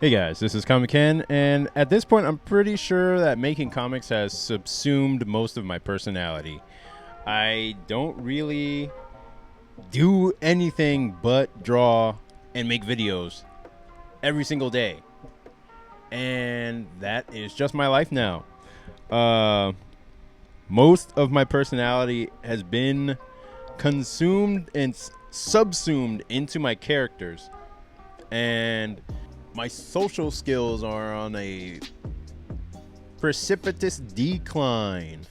Hey guys, this is Comic Ken, and at this point, I'm pretty sure that making comics has subsumed most of my personality. I don't really do anything but draw and make videos every single day, and that is just my life now. Uh, Most of my personality has been consumed and subsumed into my characters, and my social skills are on a precipitous decline.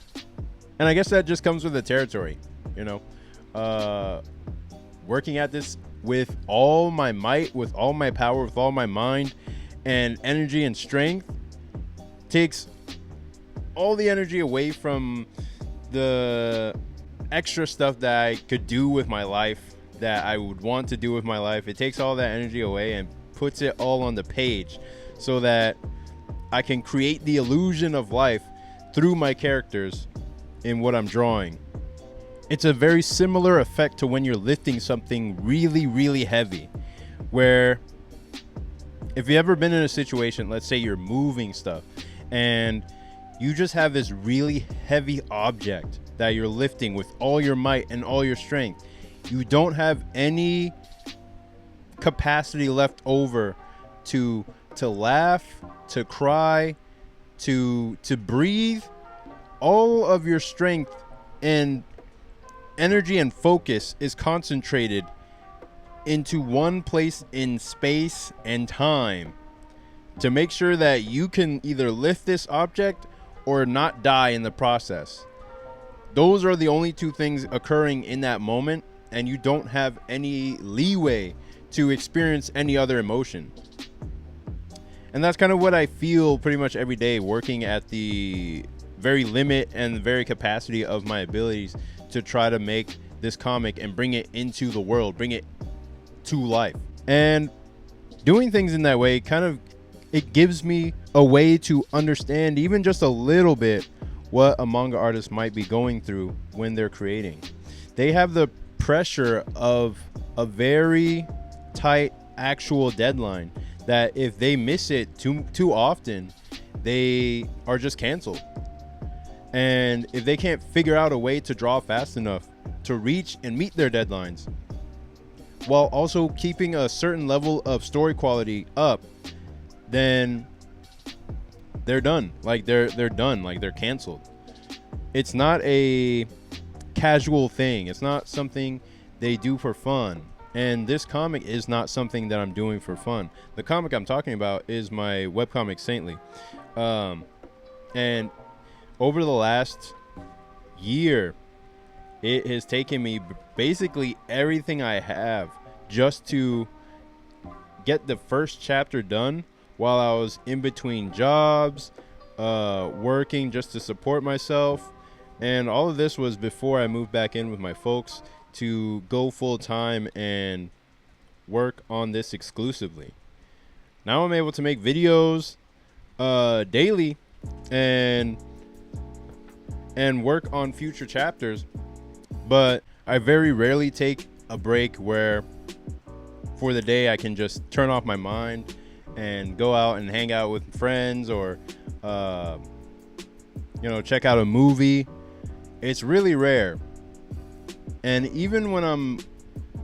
And I guess that just comes with the territory, you know. Uh, Working at this with all my might, with all my power, with all my mind and energy and strength takes all the energy away from the extra stuff that I could do with my life, that I would want to do with my life. It takes all that energy away and puts it all on the page so that I can create the illusion of life through my characters in what I'm drawing. It's a very similar effect to when you're lifting something really, really heavy, where if you've ever been in a situation, let's say you're moving stuff and you just have this really heavy object that you're lifting with all your might and all your strength. You don't have any capacity left over to laugh, to cry, to breathe. All of your strength and energy and focus is concentrated into one place in space and time to make sure that you can either lift this object or not die in the process. Those are the only two things occurring in that moment, and you don't have any leeway to experience any other emotion. And that's kind of what I feel pretty much every day, working at the very limit and the very capacity of my abilities to try to make this comic and bring it into the world, bring it to life. And doing things in that way kind of, it gives me a way to understand even just a little bit what a manga artist might be going through when they're creating. They have the pressure of a very tight actual deadline that if they miss it too often, they are just canceled. And if they can't figure out a way to draw fast enough to reach and meet their deadlines while also keeping a certain level of story quality up, then they're done. Like they're done. Like they're canceled. It's not a casual thing. It's not something they do for fun. And this comic is not something that I'm doing for fun. The comic I'm talking about is my webcomic Saintly. And over the last year, it has taken me basically everything I have just to get the first chapter done while I was in between jobs, working just to support myself. And all of this was before I moved back in with my folks to go full time and work on this exclusively. Now I'm able to make videos daily and work on future chapters, but I very rarely take a break where for the day I can just turn off my mind and go out and hang out with friends or check out a movie. It's really rare. And even when I'm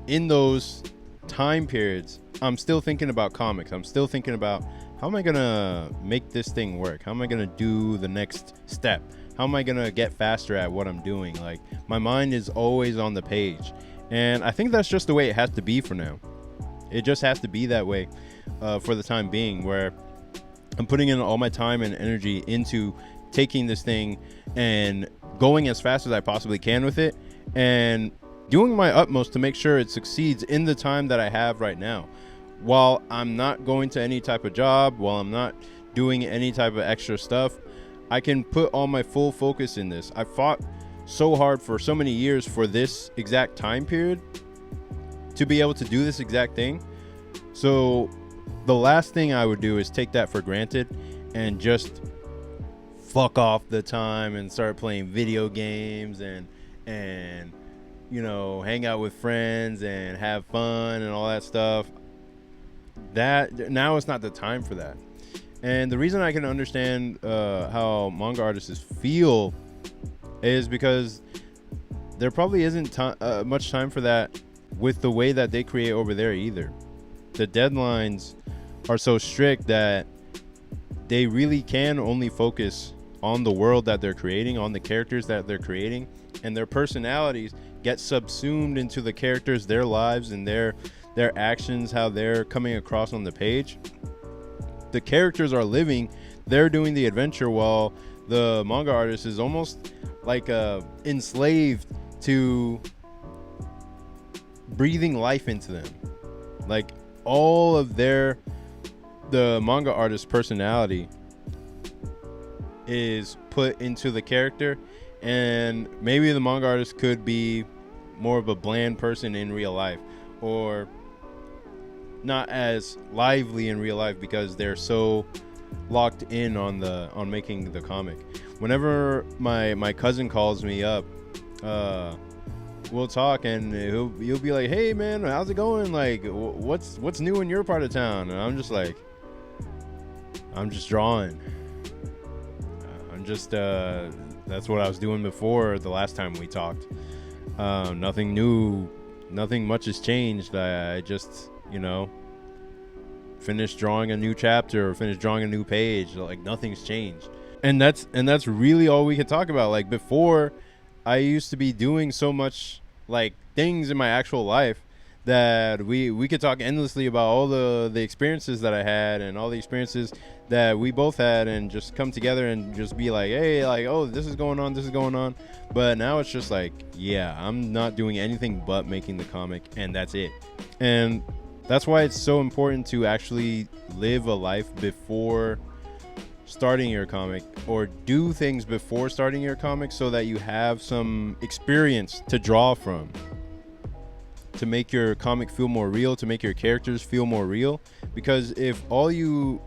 in those time periods, I'm still thinking about comics. I'm still thinking about how am I gonna make this thing work? How am I gonna do the next step? How am I gonna get faster at what I'm doing? Like, my mind is always on the page. And I think that's just the way it has to be for now. It just has to be that way for the time being, where I'm putting in all my time and energy into taking this thing and going as fast as I possibly can with it and doing my utmost to make sure it succeeds in the time that I have right now. While I'm not going to any type of job, while I'm not doing any type of extra stuff, I can put all my full focus in this. I fought so hard for so many years for this exact time period to be able to do this exact thing. So the last thing I would do is take that for granted and just fuck off the time and start playing video games and hang out with friends and have fun and all that stuff. that now is not the time for that. And the reason I can understand how manga artists feel is because there probably isn't much time for that with the way that they create over there either. The deadlines are so strict that they really can only focus on the world that they're creating, on the characters that they're creating, and their personalities get subsumed into the characters, their lives, and their actions, how they're coming across on the page. The characters are living, they're doing the adventure, while the manga artist is almost like enslaved to breathing life into them. Like all of the manga artist's personality is put into the character, and maybe the manga artist could be more of a bland person in real life, or not as lively in real life because they're so locked in on making the comic. Whenever my cousin calls me up, we'll talk, and he'll be like, "Hey man, how's it going? Like, what's new in your part of town?" And I'm just like, I'm just drawing. That's what I was doing before the last time we talked. Nothing new, nothing much has changed. I just, finished drawing a new chapter or finished drawing a new page. Like nothing's changed. And that's really all we could talk about. Like before, I used to be doing so much like things in my actual life that we could talk endlessly about all the experiences that I had and all the experiences that we both had, and just come together and just be like, hey, like, oh, this is going on. But now it's just like, yeah, I'm not doing anything but making the comic, and that's it. And that's why it's so important to actually live a life before starting your comic, or do things before starting your comic, so that you have some experience to draw from, to make your comic feel more real, to make your characters feel more real. Because if all you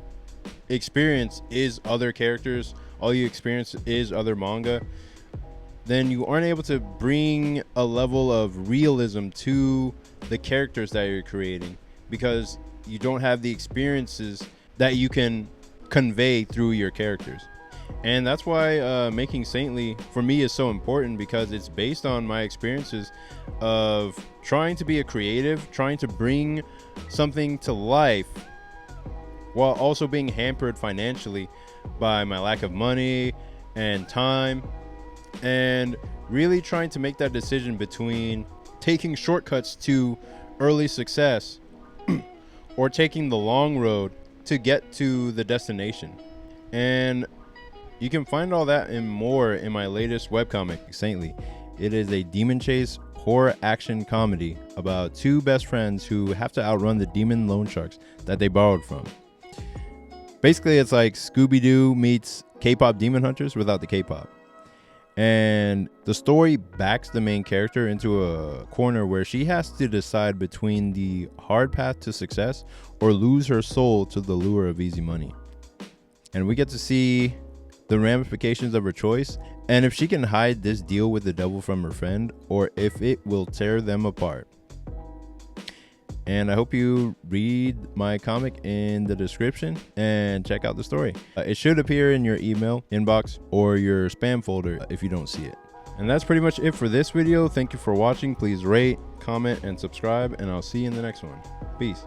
experience is other characters, all you experience is other manga, then you aren't able to bring a level of realism to the characters that you're creating, because you don't have the experiences that you can convey through your characters. And that's why making Saintly for me is so important, because it's based on my experiences of trying to be a creative, trying to bring something to life while also being hampered financially by my lack of money and time, and really trying to make that decision between taking shortcuts to early success or taking the long road to get to the destination. And you can find all that and more in my latest webcomic, Saintly. It is a demon chase horror action comedy about two best friends who have to outrun the demon loan sharks that they borrowed from. Basically, it's like Scooby-Doo meets K-pop Demon Hunters without the K-pop. And the story backs the main character into a corner where she has to decide between the hard path to success or lose her soul to the lure of easy money. And we get to see the ramifications of her choice, and if she can hide this deal with the devil from her friend, or if it will tear them apart. And I hope you read my comic in the description and check out the story. It should appear in your email inbox or your spam folder if you don't see it. And that's pretty much it for this video. Thank you for watching. Please rate, comment, and subscribe, and I'll see you in the next one. Peace.